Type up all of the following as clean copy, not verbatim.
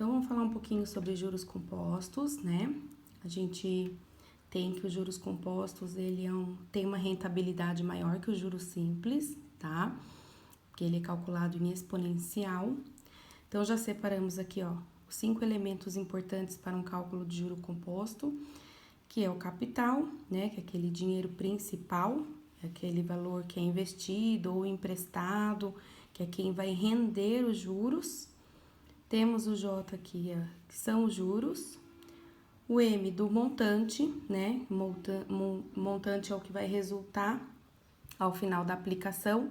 Então, vamos falar um pouquinho sobre juros compostos, né? A gente tem que os juros compostos, tem uma rentabilidade maior que o juros simples, tá? Porque ele é calculado em exponencial. Então, já separamos aqui, ó, os 5 elementos importantes para um cálculo de juro composto, que é o capital, né? Que é aquele dinheiro principal, é aquele valor que é investido ou emprestado, que é quem vai render os juros. Temos o J aqui, que são os juros. O M do montante, né? Montante é o que vai resultar ao final da aplicação,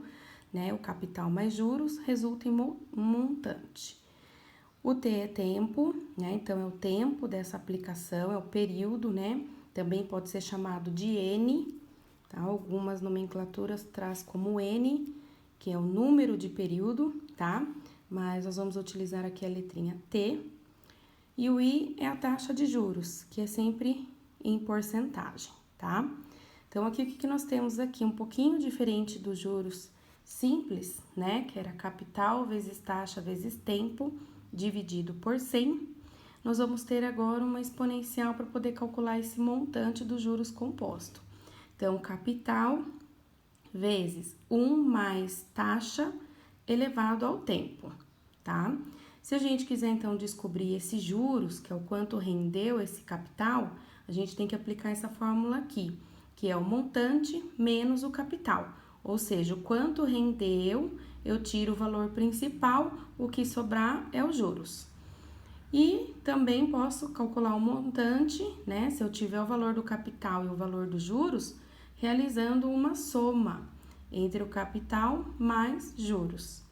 né? O capital mais juros resulta em montante. O T é tempo, né? Então, é o tempo dessa aplicação, é o período, né? Também pode ser chamado de N, tá? Algumas nomenclaturas traz como N, que é o número de período, tá? Mas nós vamos utilizar aqui a letrinha T. E o I é a taxa de juros, que é sempre em porcentagem, tá? Então, aqui o que nós temos aqui? Um pouquinho diferente dos juros simples, né? Que era capital vezes taxa vezes tempo, dividido por 100. Nós vamos ter agora uma exponencial para poder calcular esse montante dos juros composto. Então, capital vezes 1 mais taxa elevado ao tempo, tá? Se a gente quiser, então, descobrir esses juros, que é o quanto rendeu esse capital, a gente tem que aplicar essa fórmula aqui, que é o montante menos o capital. Ou seja, o quanto rendeu, eu tiro o valor principal, o que sobrar é os juros. E também posso calcular o montante, né? Se eu tiver o valor do capital e o valor dos juros, realizando uma soma entre o capital mais juros,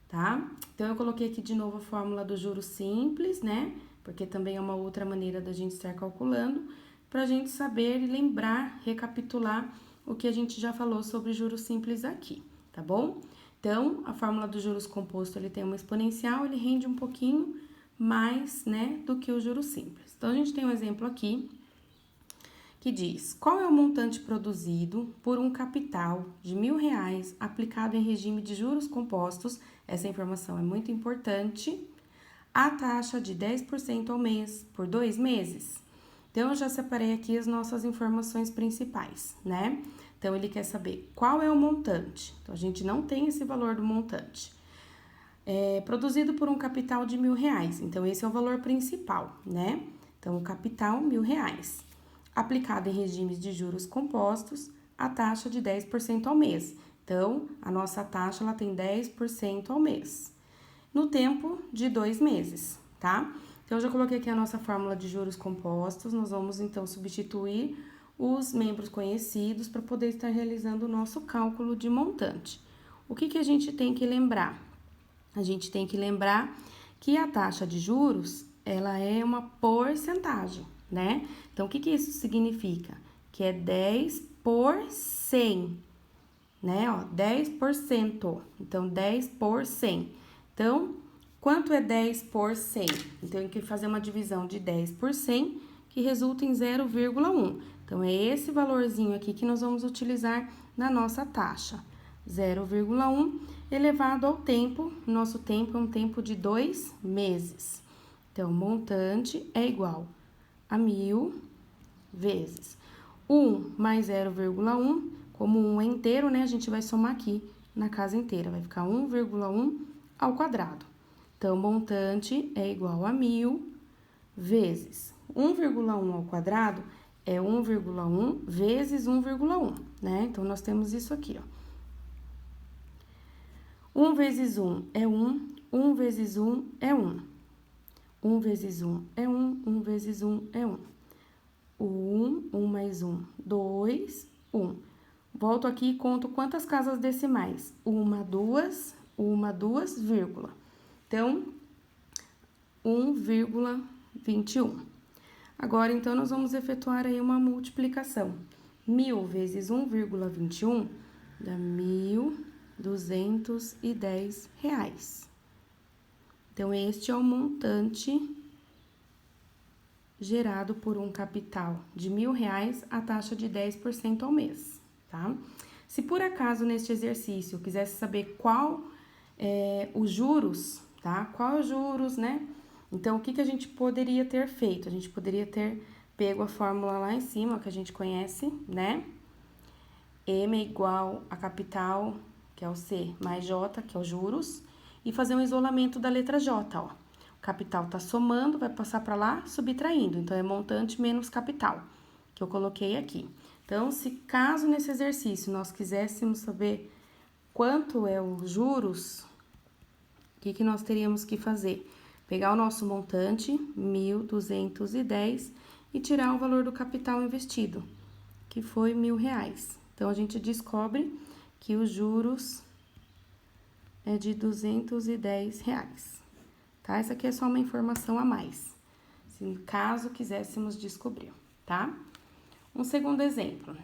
tá? Então, eu coloquei aqui de novo a fórmula do juros simples, né? Porque também é uma outra maneira da gente estar calculando, para a gente saber e lembrar, recapitular o que a gente já falou sobre juros simples aqui, tá bom? Então, a fórmula do juros composto, ele tem uma exponencial, ele rende um pouquinho mais, né, do que o juros simples. Então, a gente tem um exemplo aqui, que diz, qual é o montante produzido por um capital de R$1.000 aplicado em regime de juros compostos, essa informação é muito importante, a taxa de 10% ao mês por 2 meses? Então, eu já separei aqui as nossas informações principais, né? Então, ele quer saber qual é o montante. Então, a gente não tem esse valor do montante. Produzido por um capital de R$1.000. Então, esse é o valor principal, né? Então, o capital, R$1.000. Aplicado em regimes de juros compostos, a taxa de 10% ao mês. Então, a nossa taxa, ela tem 10% ao mês. No tempo de 2 meses, tá? Então, eu já coloquei aqui a nossa fórmula de juros compostos. Nós vamos, então, substituir os membros conhecidos para poder estar realizando o nosso cálculo de montante. O que a gente tem que lembrar? A gente tem que lembrar que a taxa de juros, ela é uma porcentagem, né? Então, o que isso significa? Que é 10 por 100, né? Ó, 10%. Então, 10 por 100. Então, quanto é 10 por 100? Então, tem que fazer uma divisão de 10 por 100, que resulta em 0,1. Então, é esse valorzinho aqui que nós vamos utilizar na nossa taxa. 0,1 elevado ao tempo, nosso tempo é um tempo de 2 meses. Então, montante é igual a 1.000 vezes 1 mais 0,1, como 1 é inteiro, né? A gente vai somar aqui na casa inteira, vai ficar 1,1 ao quadrado. Então, montante é igual a 1.000 vezes 1,1 ao quadrado é 1,1 vezes 1,1, né? Então, nós temos isso aqui, ó. 1 vezes 1 é 1, 1 vezes 1 é 1. 1 vezes 1 é 1, 1 vezes 1 é 1. O 1 mais 1, 2, 1. Volto aqui e conto quantas casas decimais. 1, 2, vírgula. Então, 1,21. Agora, então, nós vamos efetuar aí uma multiplicação. 1.000 vezes 1,21 dá R$1.210. Então, este é o montante gerado por um capital de R$1.000 a taxa de 10% ao mês, tá? Se por acaso, neste exercício, eu quisesse saber qual é os juros, tá? Qual é os juros, né? Então, o que a gente poderia ter feito? A gente poderia ter pego a fórmula lá em cima, que a gente conhece, né? M é igual a capital, que é o C, mais J, que é os juros, e fazer um isolamento da letra J, ó. O capital tá somando, vai passar para lá, subtraindo. Então, é montante menos capital, que eu coloquei aqui. Então, se caso nesse exercício nós quiséssemos saber quanto é os juros, o que nós teríamos que fazer? Pegar o nosso montante, 1.210, e tirar o valor do capital investido, que foi R$1.000. Então, a gente descobre que os juros é de R$210, tá? Essa aqui é só uma informação a mais, se caso quiséssemos descobrir, tá? Um segundo exemplo.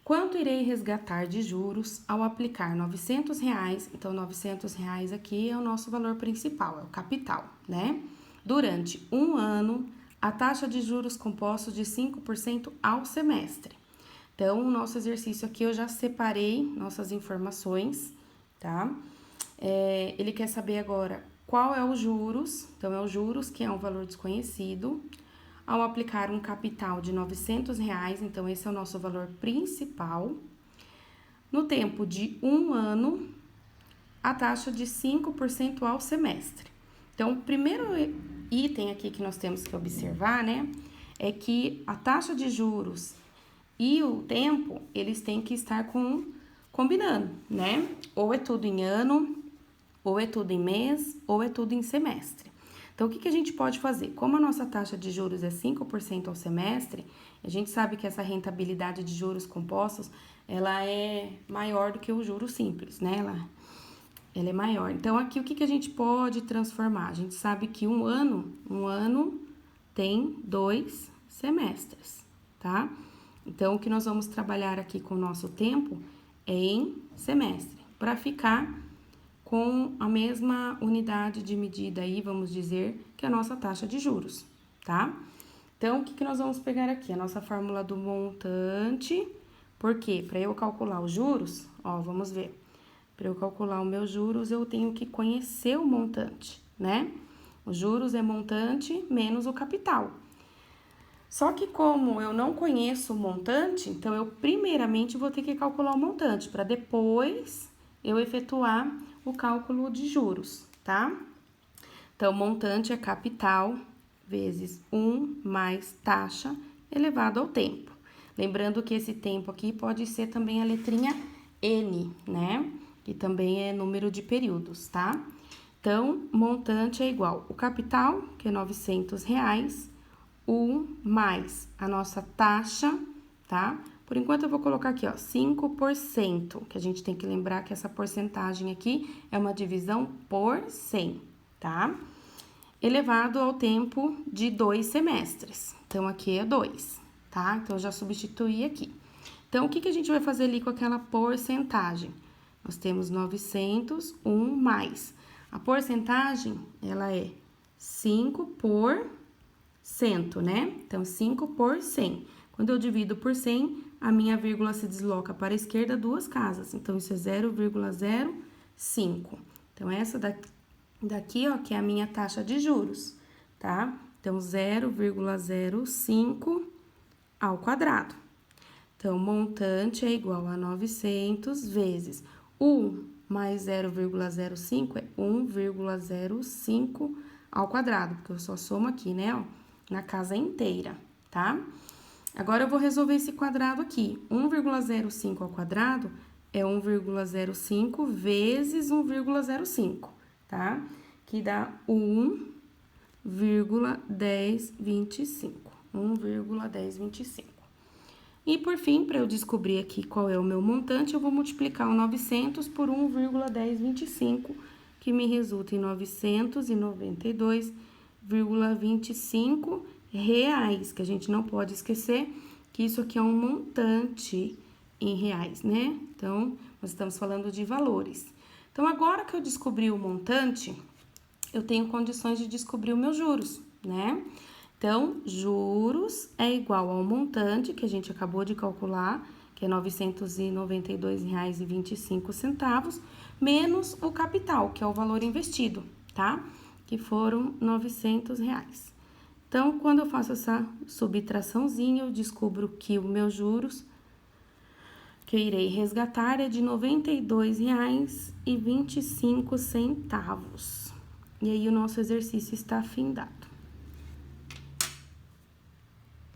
Quanto irei resgatar de juros ao aplicar R$900? Então, R$900 aqui é o nosso valor principal, é o capital, né? Durante um ano, a taxa de juros compostos de 5% ao semestre. Então, o nosso exercício aqui eu já separei nossas informações, tá? Ele quer saber agora qual é os juros, então é os juros, que é um valor desconhecido, ao aplicar um capital de R$900, então esse é o nosso valor principal. No tempo de um ano, a taxa de 5% ao semestre. Então, o primeiro item aqui que nós temos que observar, né, é que a taxa de juros e o tempo, eles têm que estar combinando, né? Ou é tudo em ano, ou é tudo em mês, ou é tudo em semestre. Então, o que a gente pode fazer? Como a nossa taxa de juros é 5% ao semestre, a gente sabe que essa rentabilidade de juros compostos, ela é maior do que o juro simples, né? Ela é maior. Então, aqui, o que a gente pode transformar? A gente sabe que um ano tem 2 semestres, tá? Então, o que nós vamos trabalhar aqui com o nosso tempo é em semestre, para ficar com a mesma unidade de medida aí, vamos dizer, que a nossa taxa de juros, tá? Então, o que nós vamos pegar aqui? A nossa fórmula do montante, porque para eu calcular os juros, ó, vamos ver. Para eu calcular os meus juros, eu tenho que conhecer o montante, né? Os juros é montante menos o capital. Só que como eu não conheço o montante, então eu primeiramente vou ter que calcular o montante, para depois eu efetuar o cálculo de juros, tá? Então, montante é capital vezes 1 mais taxa elevado ao tempo. Lembrando que esse tempo aqui pode ser também a letrinha N, né? Que também é número de períodos, tá? Então, montante é igual o capital, que é R$900, 1 mais a nossa taxa, tá? Por enquanto, eu vou colocar aqui, ó, 5%, que a gente tem que lembrar que essa porcentagem aqui é uma divisão por 100, tá? Elevado ao tempo de 2 semestres. Então, aqui é 2, tá? Então, eu já substituí aqui. Então, o que a gente vai fazer ali com aquela porcentagem? Nós temos 900, 1 mais. A porcentagem, ela é 5%, né? Então, 5 por 100. Quando eu divido por 100, a minha vírgula se desloca para a esquerda 2 casas. Então, isso é 0,05. Então, essa daqui, ó, que é a minha taxa de juros, tá? Então, 0,05 ao quadrado. Então, montante é igual a 900 vezes 1 mais 0,05 é 1,05 ao quadrado, porque eu só somo aqui, né, ó, na casa inteira, tá? Agora, eu vou resolver esse quadrado aqui. 1,05 ao quadrado é 1,05 vezes 1,05, tá? Que dá 1,1025. 1,1025. E, por fim, para eu descobrir aqui qual é o meu montante, eu vou multiplicar o 900 por 1,1025, que me resulta em 992,25 reais, que a gente não pode esquecer que isso aqui é um montante em reais, né? Então, nós estamos falando de valores. Então, agora que eu descobri o montante, eu tenho condições de descobrir os meus juros, né? Então, juros é igual ao montante que a gente acabou de calcular, que é R$ 992,25, menos o capital, que é o valor investido, tá? que foram R$900. Então, quando eu faço essa subtraçãozinha, eu descubro que o meus juros que eu irei resgatar é de R$92,25. E aí, o nosso exercício está findado.